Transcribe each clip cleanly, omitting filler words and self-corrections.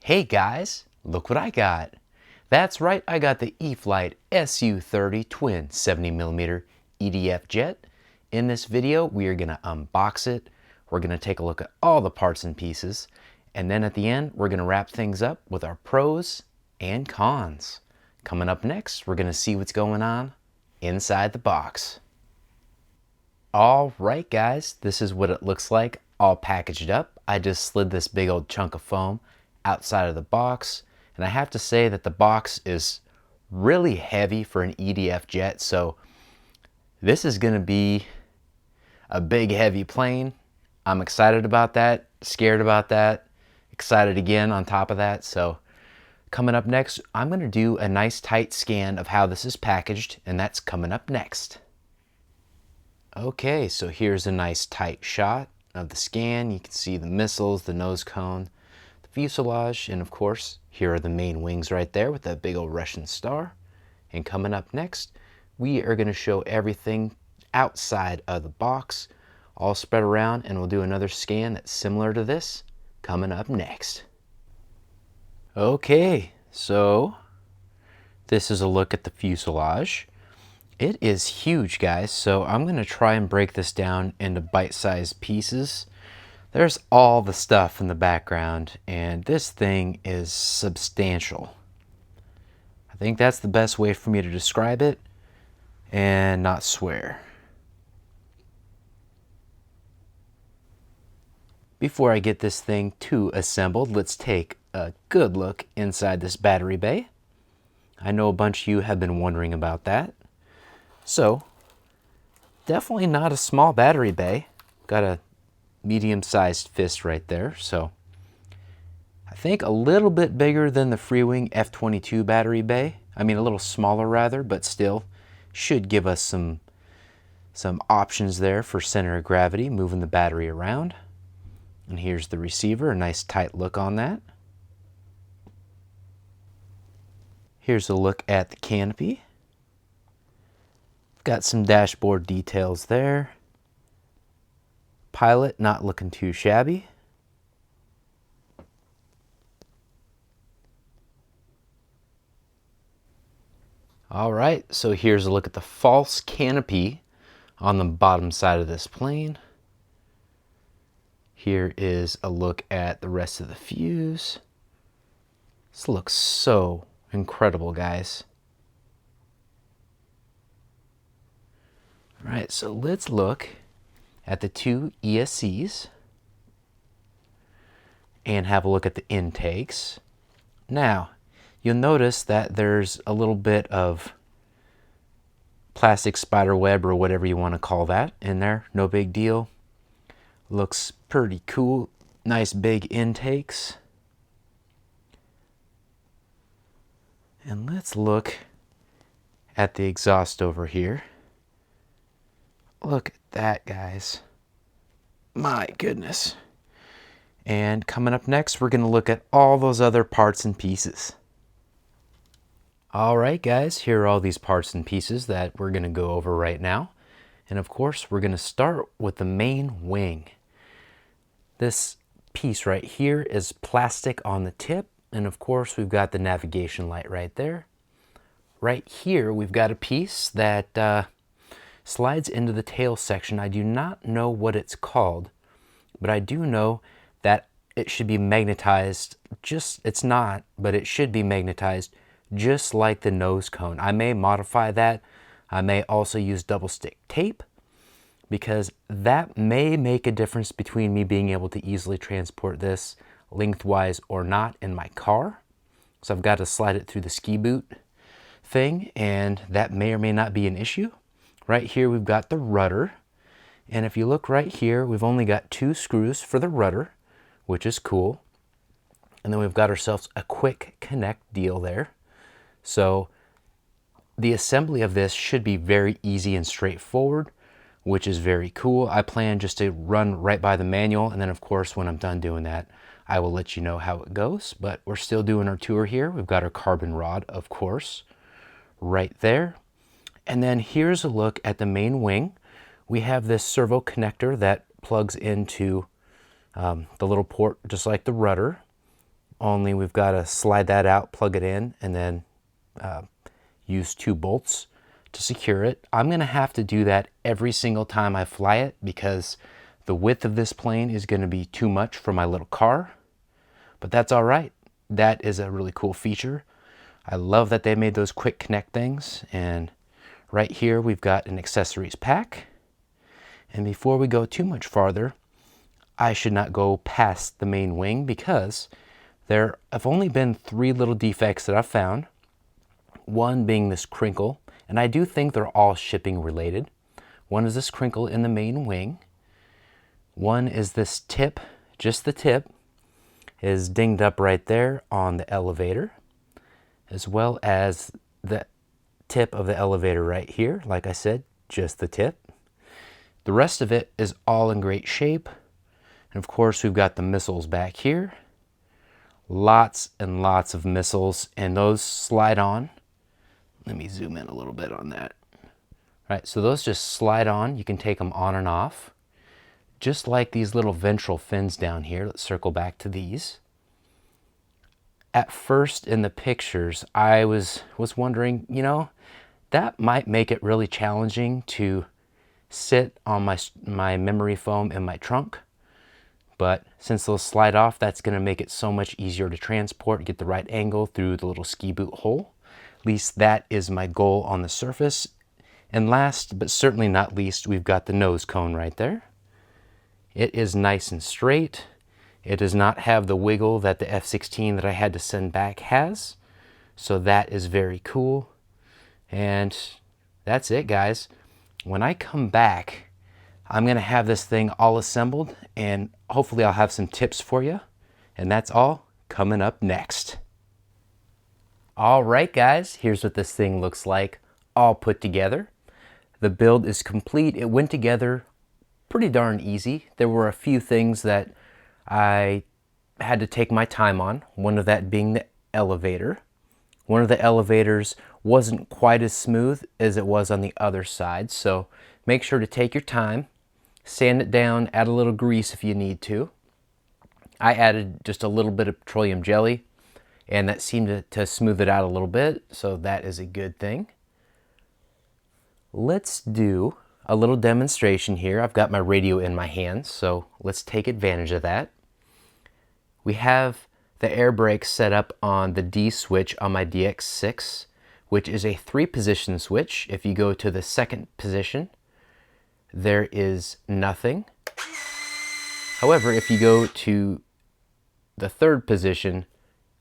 Hey guys, look what I got. That's right, I got the E-flite Su-30 twin 70mm EDF jet. In this video, we are gonna unbox it. We're gonna take a look at all the parts and pieces. And then at the end, we're gonna wrap things up with our pros and cons. Coming up next, we're gonna see what's going on inside the box. All right, guys, this is what it looks like all packaged up. I just slid this big old chunk of foam outside of the box, and I have to say that the box is really heavy for an EDF jet, so this is going to be a big heavy plane. I'm excited about that, scared about that, excited again on top of that. So coming up next, I'm going to do a nice tight scan of how this is packaged, and that's coming up next. Okay, so here's a nice tight shot of the scan. You can see the missiles, the nose cone, the fuselage, and of course, here are the main wings right there with that big old Russian star. And coming up next, we are going to show everything outside of the box, all spread around, and we'll do another scan that's similar to this coming up next. Okay, so this is a look at the fuselage. It is huge, guys, so I'm going to try and break this down into bite-sized pieces. There's all the stuff in the background, and this thing is substantial. I think that's the best way for me to describe it and not swear. Before I get this thing too assembled, let's take a good look inside this battery bay. I know a bunch of you have been wondering about that. So, definitely not a small battery bay. Got a medium-sized fist right there. So, I think a little bit bigger than the Freewing F-22 battery bay. I mean, a little smaller rather, but still should give us some options there for center of gravity, moving the battery around. And here's the receiver, a nice tight look on that. Here's a look at the canopy. Got some dashboard details there. Pilot not looking too shabby. All right, so here's a look at the false canopy on the bottom side of this plane. Here is a look at the rest of the fuse. This looks so incredible, guys. All right, so let's look at the two ESCs and have a look at the intakes. Now, you'll notice that there's a little bit of plastic spider web or whatever you want to call that in there. No big deal. Looks pretty cool. Nice big intakes. And let's look at the exhaust over here. Look at that, guys. My goodness. And coming up next, we're going to look at all those other parts and pieces. All right, guys, here are all these parts and pieces that we're going to go over right now. And of course, we're going to start with the main wing. This piece right here is plastic on the tip. And of course, we've got the navigation light right there. Right here, we've got a piece that slides into the tail section. I do not know what it's called, but I do know that it should be magnetized. It's not, but it should be magnetized just like the nose cone. I may modify that. I may also use double stick tape because that may make a difference between me being able to easily transport this lengthwise or not in my car. So I've got to slide it through the ski boot thing, and that may or may not be an issue. Right here, we've got the rudder. And if you look right here, we've only got 2 screws for the rudder, which is cool. And then we've got ourselves a quick connect deal there. So the assembly of this should be very easy and straightforward, which is very cool. I plan just to run right by the manual. And then of course, when I'm done doing that, I will let you know how it goes. But we're still doing our tour here. We've got our carbon rod, of course, right there. And then here's a look at the main wing. We have this servo connector that plugs into the little port just like the rudder. only we've got to slide that out, plug it in, and then use 2 bolts to secure it. I'm going to have to do that every single time I fly it because the width of this plane is going to be too much for my little car, but that's all right. That is a really cool feature. I love that they made those quick connect things. And right here we've got an accessories pack. And before we go too much farther, I should not go past the main wing because there have only been 3 little defects that I've found. One being this crinkle, and I do think they're all shipping related. One is this crinkle in the main wing. One is this tip, just the tip, is dinged up right there on the elevator, as well as the tip of the elevator right here. Like I said, just the tip. The rest of it is all in great shape. And of course, we've got the missiles back here. Lots and lots of missiles, and those slide on. Let me zoom in a little bit on that. All right, so those just slide on. You can take them on and off, just like these little ventral fins down here. Let's circle back to these. At first in the pictures, I was wondering, you know, that might make it really challenging to sit on my memory foam in my trunk. But since they'll slide off, that's going to make it so much easier to transport, get the right angle through the little ski boot hole. At least that is my goal on the surface. And last, but certainly not least, we've got the nose cone right there. It is nice and straight. It does not have the wiggle that the F-16 that I had to send back has. So that is very cool. And that's it, guys. When I come back, I'm going to have this thing all assembled, and hopefully I'll have some tips for you. And that's all coming up next. All right, guys, here's what this thing looks like all put together. The build is complete. It went together pretty darn easy. There were a few things that I had to take my time on, one of that being the elevator. One of the elevators wasn't quite as smooth as it was on the other side, so make sure to take your time, sand it down, add a little grease if you need to. I added just a little bit of petroleum jelly, and that seemed to smooth it out a little bit, so that is a good thing. Let's do a little demonstration here. I've got my radio in my hands, so let's take advantage of that. We have the air brake set up on the D switch on my DX6, which is a 3-position switch. If you go to the 2nd position, there is nothing. However, if you go to the 3rd position,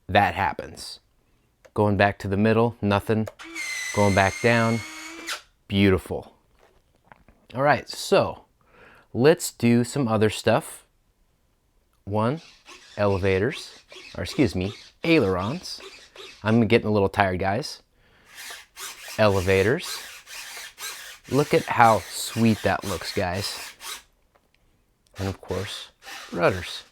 that happens. Going back to the middle, nothing. Going back down, beautiful. All right, so let's do some other stuff. One, elevators, or excuse me, ailerons. I'm getting a little tired, guys. Elevators. Look at how sweet that looks, guys. And of course, rudders.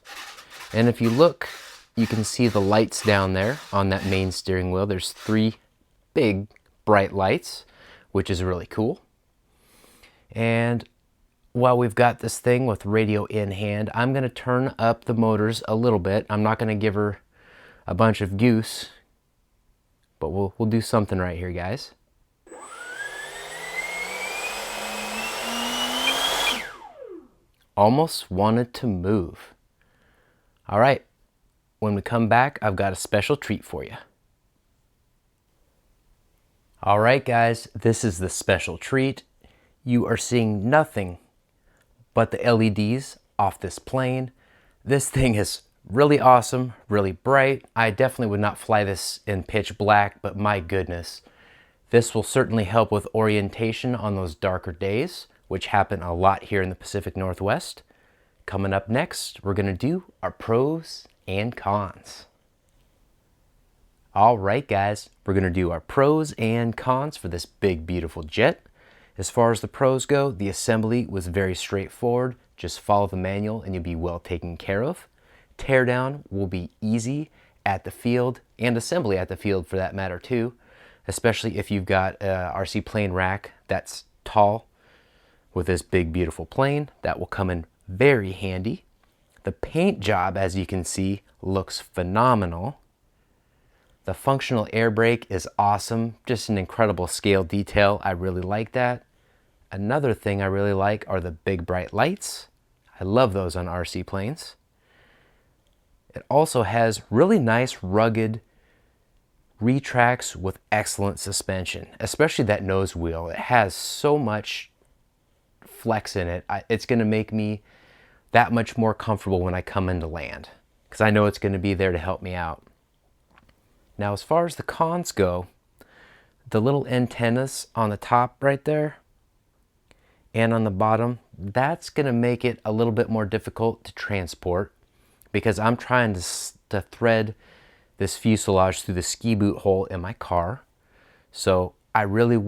And if you look, you can see the lights down there on that main steering wheel. There's 3 big bright lights, which is really cool. And while we've got this thing with radio in hand, I'm going to turn up the motors a little bit. I'm not going to give her a bunch of goose, but we'll do something right here, guys. Almost wanted to move. All right, when we come back, I've got a special treat for you. All right, guys, this is the special treat. You are seeing nothing but the LEDs off this plane. This thing is really awesome, really bright. I definitely would not fly this in pitch black, but my goodness, this will certainly help with orientation on those darker days, which happen a lot here in the Pacific Northwest. Coming up next, we're gonna do our pros and cons. All right, guys, we're gonna do our pros and cons for this big, beautiful jet. As far as the pros go, the assembly was very straightforward. Just follow the manual and you'll be well taken care of. Teardown will be easy at the field, and assembly at the field for that matter too, especially if you've got a RC plane rack that's tall with this big beautiful plane. That will come in very handy. The paint job, as you can see, looks phenomenal. The functional air brake is awesome, just an incredible scale detail. I really like that. Another thing I really like are the big bright lights. I love those on RC planes. It also has really nice rugged retracts with excellent suspension, especially that nose wheel. It has so much flex in it. It's going to make me that much more comfortable when I come into land, because I know it's going to be there to help me out. Now, as far as the cons go, the little antennas on the top right there and on the bottom, that's going to make it a little bit more difficult to transport, because I'm trying to thread this fuselage through the ski boot hole in my car. So I really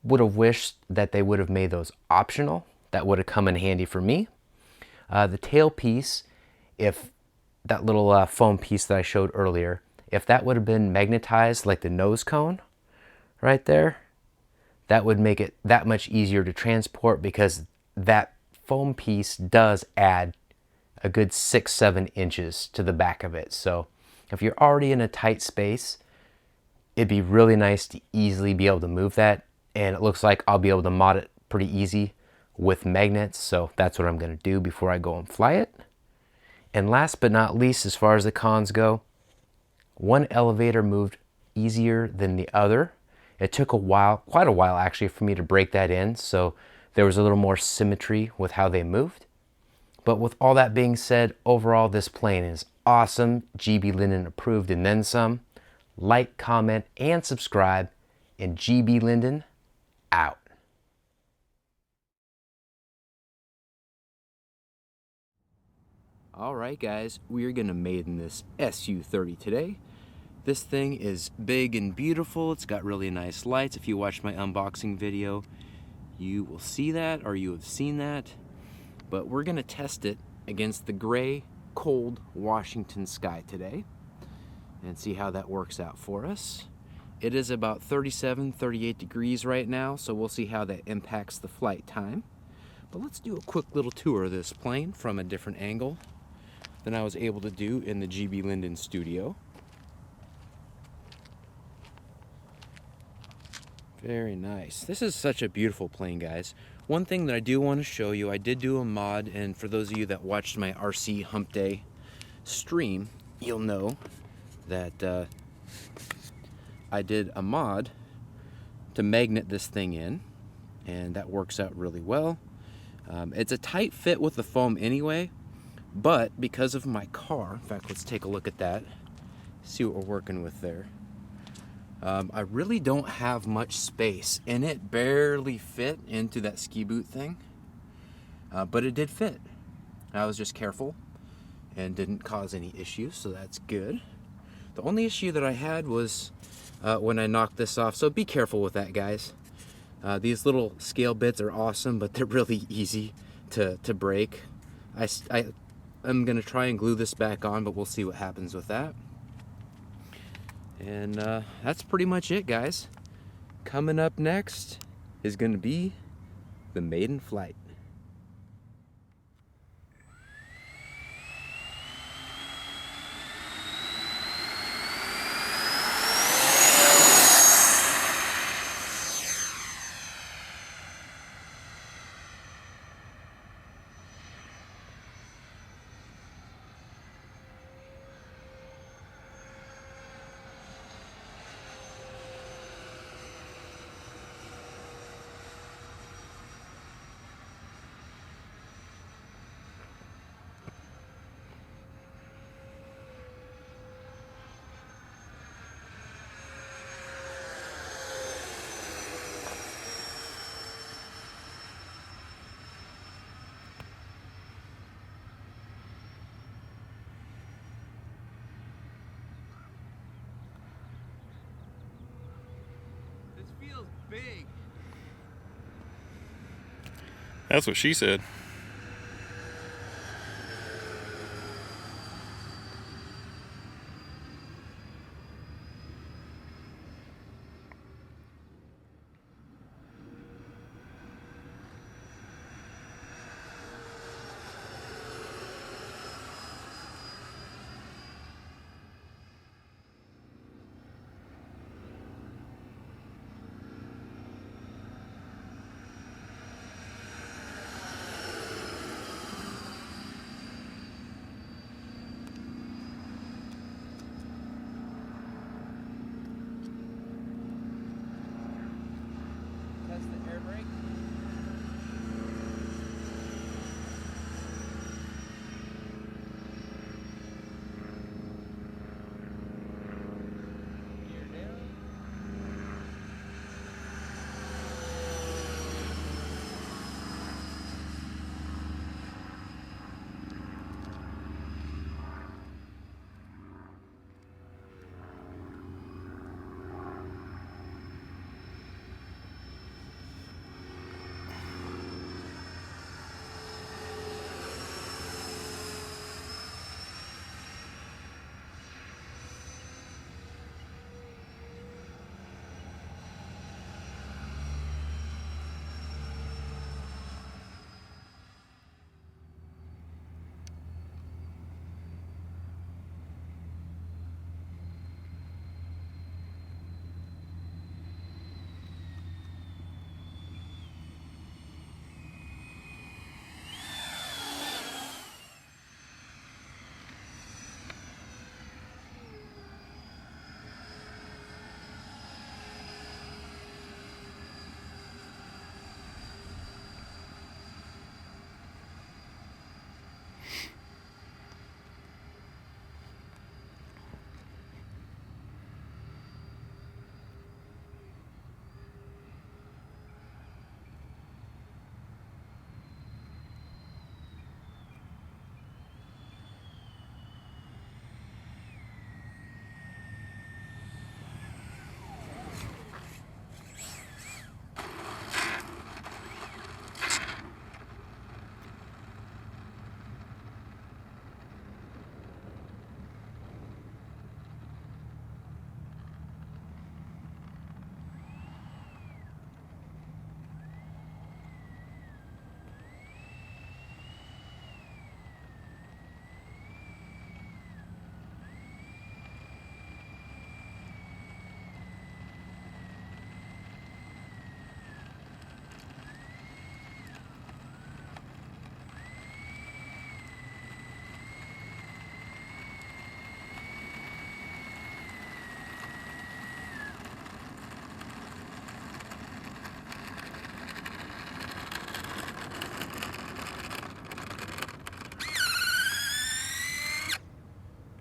would have wished that they would have made those optional. That would have come in handy for me. The tail piece, if that little foam piece that I showed earlier, if that would have been magnetized like the nose cone right there, that would make it that much easier to transport, because that foam piece does add a good 6-7 inches to the back of it. So if you're already in a tight space, it'd be really nice to easily be able to move that. And it looks like I'll be able to mod it pretty easy with magnets. So that's what I'm going to do before I go and fly it. And last but not least, as far as the cons go, one elevator moved easier than the other. It took a while, quite a while actually, for me to break that in. So there was a little more symmetry with how they moved. But with all that being said, overall this plane is awesome. GBLynden approved and then some. Like, comment, and subscribe. And GBLynden out. Alright guys, we are going to Maiden this Su-30 today. This thing is big and beautiful. It's got really nice lights. If you watched my unboxing video, you will see that, or you have seen that. But we're going to test it against the gray, cold Washington sky today and see how that works out for us. It is about 37, 38 degrees right now, so we'll see how that impacts the flight time. But let's do a quick little tour of this plane from a different angle than I was able to do in the GBLynden studio. Very nice. This is such a beautiful plane, guys. One thing that I do want to show you, I did do a mod, and for those of you that watched my RC Hump Day stream, you'll know that I did a mod to magnet this thing in, and that works out really well. It's a tight fit with the foam anyway, but because of my car, in fact, let's take a look at that, see what we're working with there. I really don't have much space, and it barely fit into that ski boot thing, but it did fit. I was just careful and didn't cause any issues, so that's good. The only issue that I had was when I knocked this off, so be careful with that, guys. These little scale bits are awesome, but they're really easy to break. I'm going to try and glue this back on, but we'll see what happens with that. And that's pretty much it, guys. Coming up next is going to be the maiden flight. Feels big. That's what she said.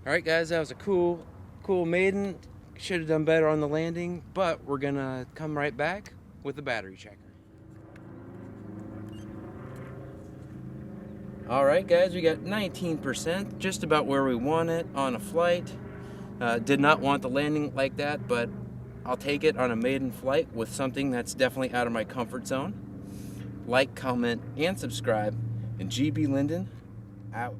All right, guys, that was a cool Maiden. Should have done better on the landing, but we're gonna come right back with the battery checker. All right, guys, we got 19%, just about where we want it on a flight. Did not want the landing like that, but I'll take it on a maiden flight with something that's definitely out of my comfort zone. Like, comment, and subscribe, and GBLynden out.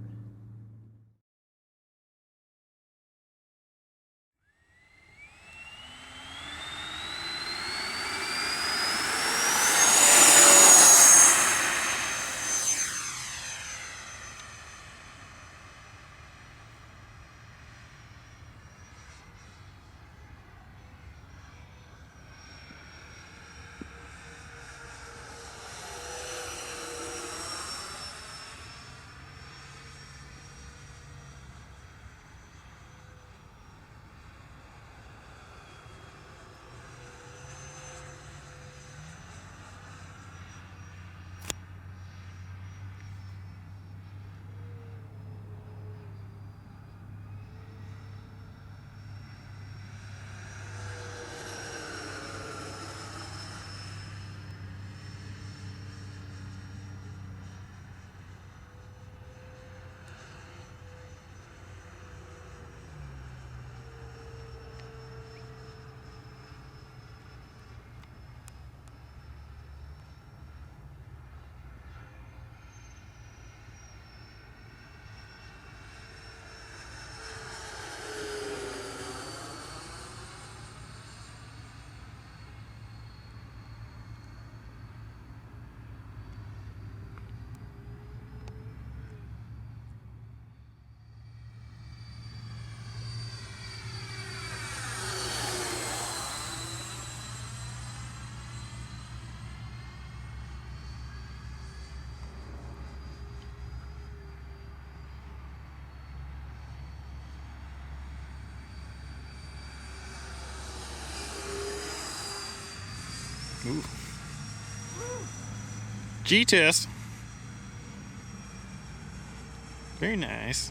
Ooh. G-test. Very nice.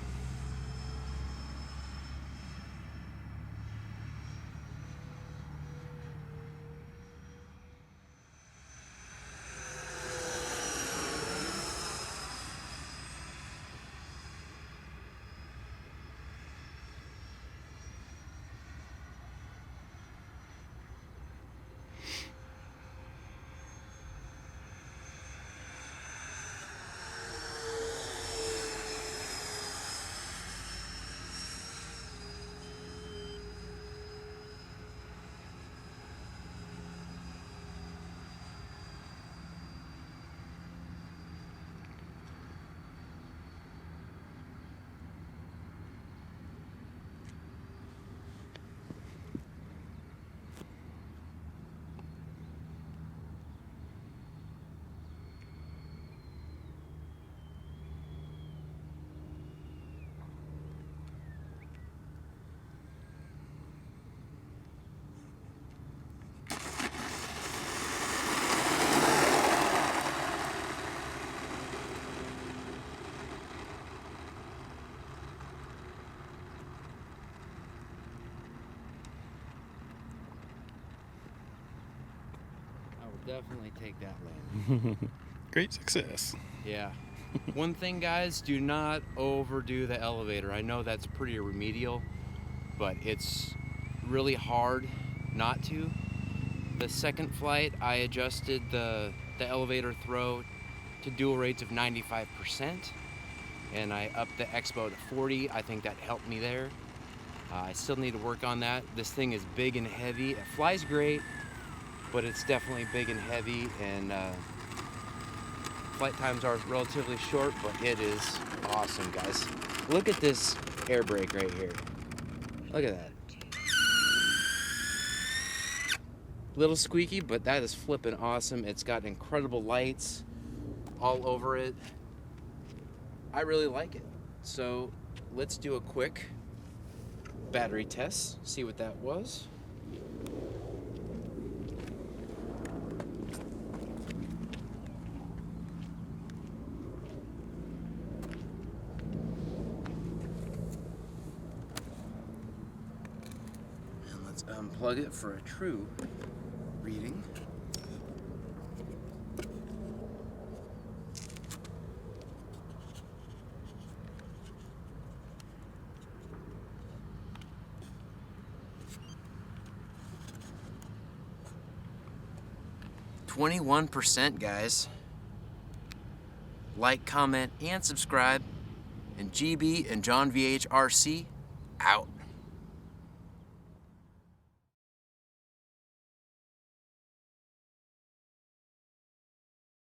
Definitely take that land. Great success. Yeah. One thing, guys, do not overdo the elevator. I know that's pretty remedial, but it's really hard not to. The second flight, I adjusted the elevator throw to dual rates of 95%, and I upped the expo to 40. I think that helped me there. I still need to work on that. This thing is big and heavy. It flies great, but it's definitely big and heavy, and flight times are relatively short, but it is awesome, guys. Look at this air brake right here. Look at that. Little squeaky, but that is flipping awesome. It's got incredible lights all over it. I really like it. So let's do a quick battery test, see what that was. Let's unplug it for a true reading. %, guys. Like, comment, and subscribe. And GB and John VH RC out.